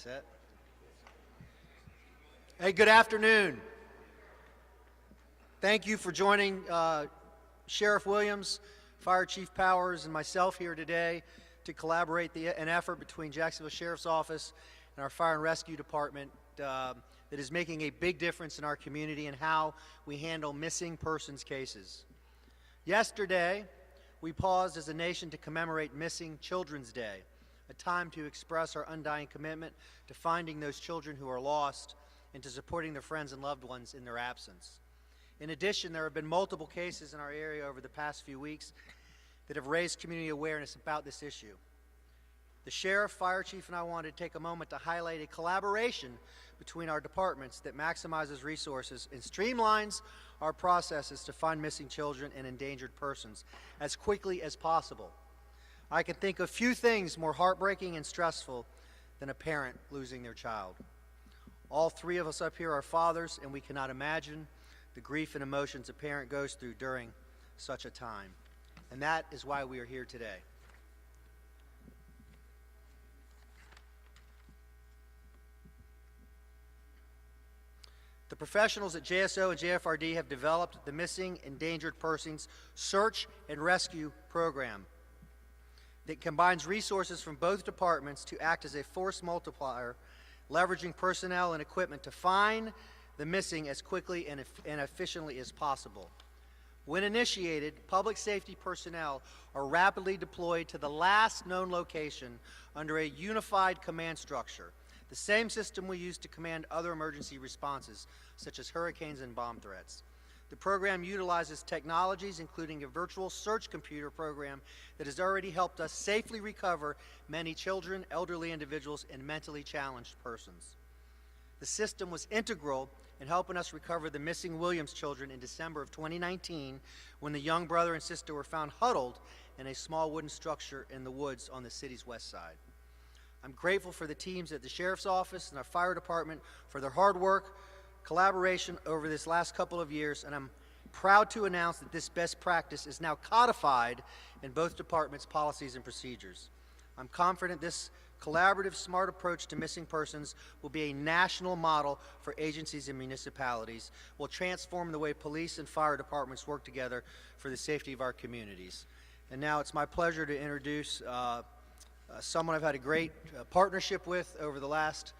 Set. Hey, good afternoon. Thank you for joining Sheriff Williams, Fire Chief Powers, and myself here today to collaborate an effort between Jacksonville Sheriff's Office and our Fire and Rescue Department that is making a big difference in our community and how we handle missing persons cases. Yesterday, we paused as a nation to commemorate Missing Children's Day, a time to express our undying commitment to finding those children who are lost and to supporting their friends and loved ones in their absence. In addition, there have been multiple cases in our area over the past few weeks that have raised community awareness about this issue. The Sheriff, Fire Chief, and I wanted to take a moment to highlight a collaboration between our departments that maximizes resources and streamlines our processes to find missing children and endangered persons as quickly as possible. I can think of few things more heartbreaking and stressful than a parent losing their child. All three of us up here are fathers, and we cannot imagine the grief and emotions a parent goes through during such a time. And that is why we are here today. The professionals at JSO and JFRD have developed the Missing Endangered Persons Search and Rescue Program that combines resources from both departments to act as a force multiplier, leveraging personnel and equipment to find the missing as quickly and efficiently as possible. When initiated, public safety personnel are rapidly deployed to the last known location under a unified command structure, the same system we use to command other emergency responses, such as hurricanes and bomb threats. The program utilizes technologies, including a virtual search computer program that has already helped us safely recover many children, elderly individuals, and mentally challenged persons. The system was integral in helping us recover the missing Williams children in December of 2019 when the young brother and sister were found huddled in a small wooden structure in the woods on the city's west side. I'm grateful for the teams at the Sheriff's Office and our Fire Department for their hard work, collaboration over this last couple of years, and I'm proud to announce that this best practice is now codified in both departments' policies and procedures. I'm confident this collaborative, smart approach to missing persons will be a national model for agencies and municipalities, will transform the way police and fire departments work together for the safety of our communities. And now it's my pleasure to introduce someone I've had a great partnership with over the last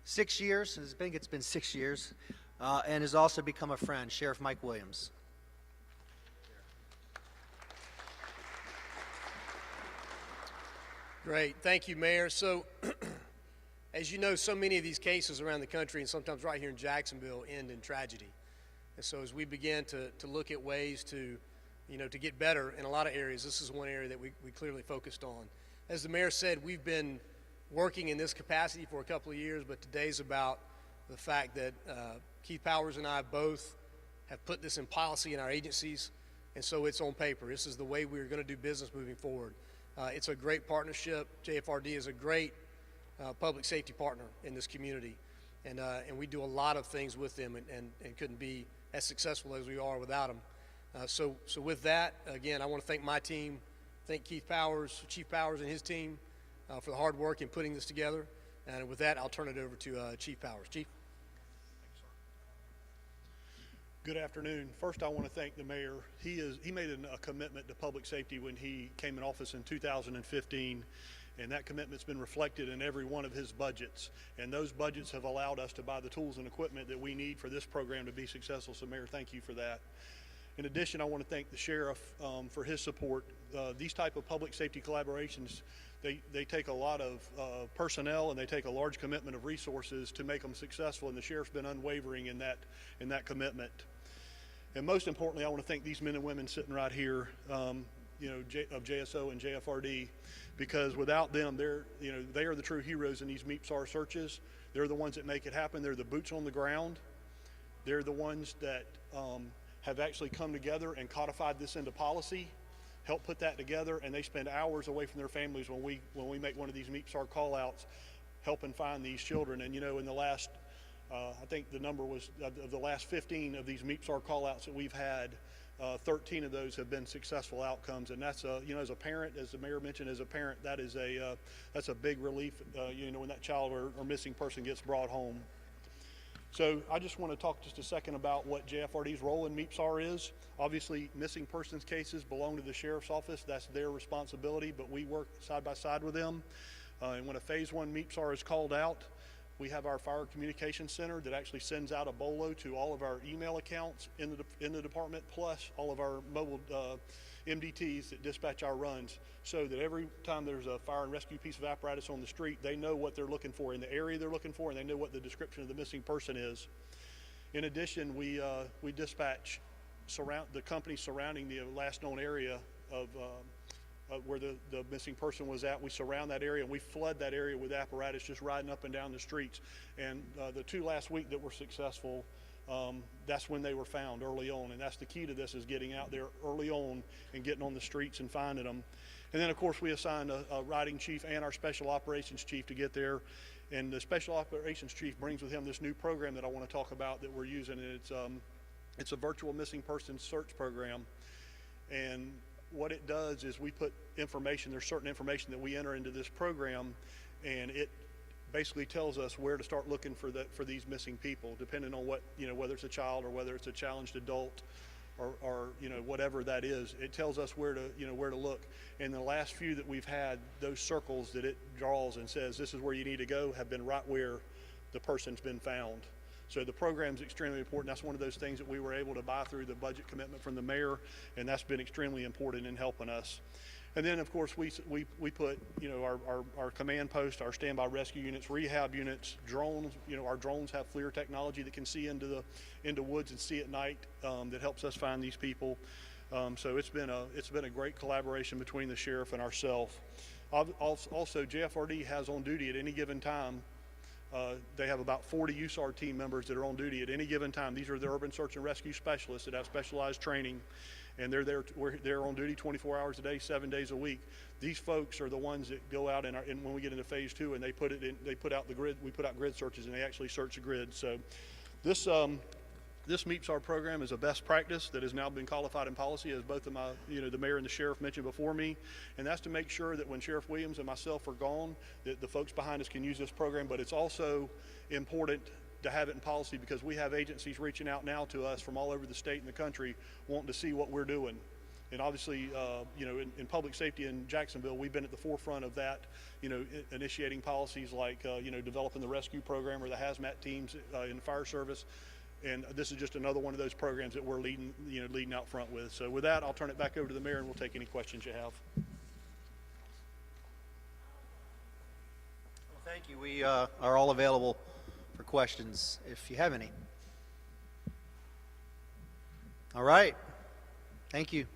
6 years. I think it's been 6 years, and has also become a friend, Sheriff Mike Williams. Great. Thank you, Mayor. So, as you know, so many of these cases around the country, and sometimes right here in Jacksonville, end in tragedy. And so as we begin to look at ways to get better in a lot of areas, this is one area that we clearly focused on. As the Mayor said, we've been working in this capacity for a couple of years, but today's about the fact that Keith Powers and I both have put this in policy in our agencies, and so it's on paper. This is the way we're going to do business moving forward. It's a great partnership. JFRD is a great public safety partner in this community, and we do a lot of things with them and couldn't be as successful as we are without them. So with that, again, I want to thank my team, thank Keith Powers, Chief Powers and his team for the hard work in putting this together. And with that, I'll turn it over to Chief Powers. Chief. Good afternoon. First, I want to thank the mayor. He made a commitment to public safety when he came in office in 2015, and that commitment's been reflected in every one of his budgets. And those budgets have allowed us to buy the tools and equipment that we need for this program to be successful. So, Mayor, thank you for that. In addition, I want to thank the sheriff for his support. These type of public safety collaborations, they take a lot of personnel, and they take a large commitment of resources to make them successful, and the sheriff's been unwavering in that commitment. And most importantly, I want to thank these men and women sitting right here, of JSO and JFRD, because without them, they are the true heroes in these MEPSAR searches. They're the ones that make it happen. They're the boots on the ground. They're the ones that have actually come together and codified this into policy, help put that together, and they spend hours away from their families when we make one of these MEPSAR call-outs, helping find these children. And in the last, I think the number was of the last 15 of these MEPSAR call-outs that we've had, 13 of those have been successful outcomes, and that's you know, as a parent, as the mayor mentioned, as a parent, that is that's a big relief. You know, when that child or missing person gets brought home. So I just want to talk just a second about what JFRD's role in MeepSAR is. Obviously, missing persons cases belong to the sheriff's office. That's their responsibility, but we work side by side with them. And when a Phase 1 MeepSAR is called out, we have our Fire Communications Center that actually sends out a BOLO to all of our email accounts in the department, plus all of our mobile MDTs that dispatch our runs, so that every time there's a fire and rescue piece of apparatus on the street, they know what they're looking for in the area they're looking for, and they know what the description of the missing person is. In addition, we dispatch the company surrounding the last known area of where the missing person was at. We surround that area and we flood that area with apparatus just riding up and down the streets. And the 2 last week that were successful, that's when they were found early on, and that's the key to this, is getting out there early on and getting on the streets and finding them. And then of course we assigned a riding chief and our special operations chief to get there, and the special operations chief brings with him this new program that I want to talk about that we're using, and it's a virtual missing persons search program. And what it does is we put information, there's certain information that we enter into this program, and it basically tells us where to start looking for these missing people, depending on what, you know, whether it's a child or whether it's a challenged adult or you know, whatever that is. It tells us where to look. And the last few that we've had, those circles that it draws and says this is where you need to go, have been right where the person's been found. So the program's extremely important. That's one of those things that we were able to buy through the budget commitment from the mayor, and that's been extremely important in helping us. And then of course we put, you know, our command post, our standby rescue units, rehab units, drones. You know, our drones have FLIR technology that can see into woods and see at night, that helps us find these people. So it's been a great collaboration between the sheriff and ourselves. Also, JFRD has on duty at any given time. They have about 40 USAR team members that are on duty at any given time. These are the urban search and rescue specialists that have specialized training, and they're on duty 24 hours a day, 7 days a week. These folks are the ones that go out and when we get into Phase 2 and they put out the grid. We put out grid searches and they actually search the grid. So this MeepSAR program is a best practice that has now been codified in policy, as both of the mayor and the sheriff mentioned before me, and that's to make sure that when Sheriff Williams and myself are gone, that the folks behind us can use this program. But it's also important to have it in policy because we have agencies reaching out now to us from all over the state and the country wanting to see what we're doing. And obviously, you know, in public safety in Jacksonville, we've been at the forefront of that, you know, initiating policies like, you know, developing the rescue program or the hazmat teams in the fire service. And this is just another one of those programs that we're leading out front with. So with that, I'll turn it back over to the mayor and we'll take any questions you have. Well, thank you. We are all available for questions if you have any. All right. Thank you.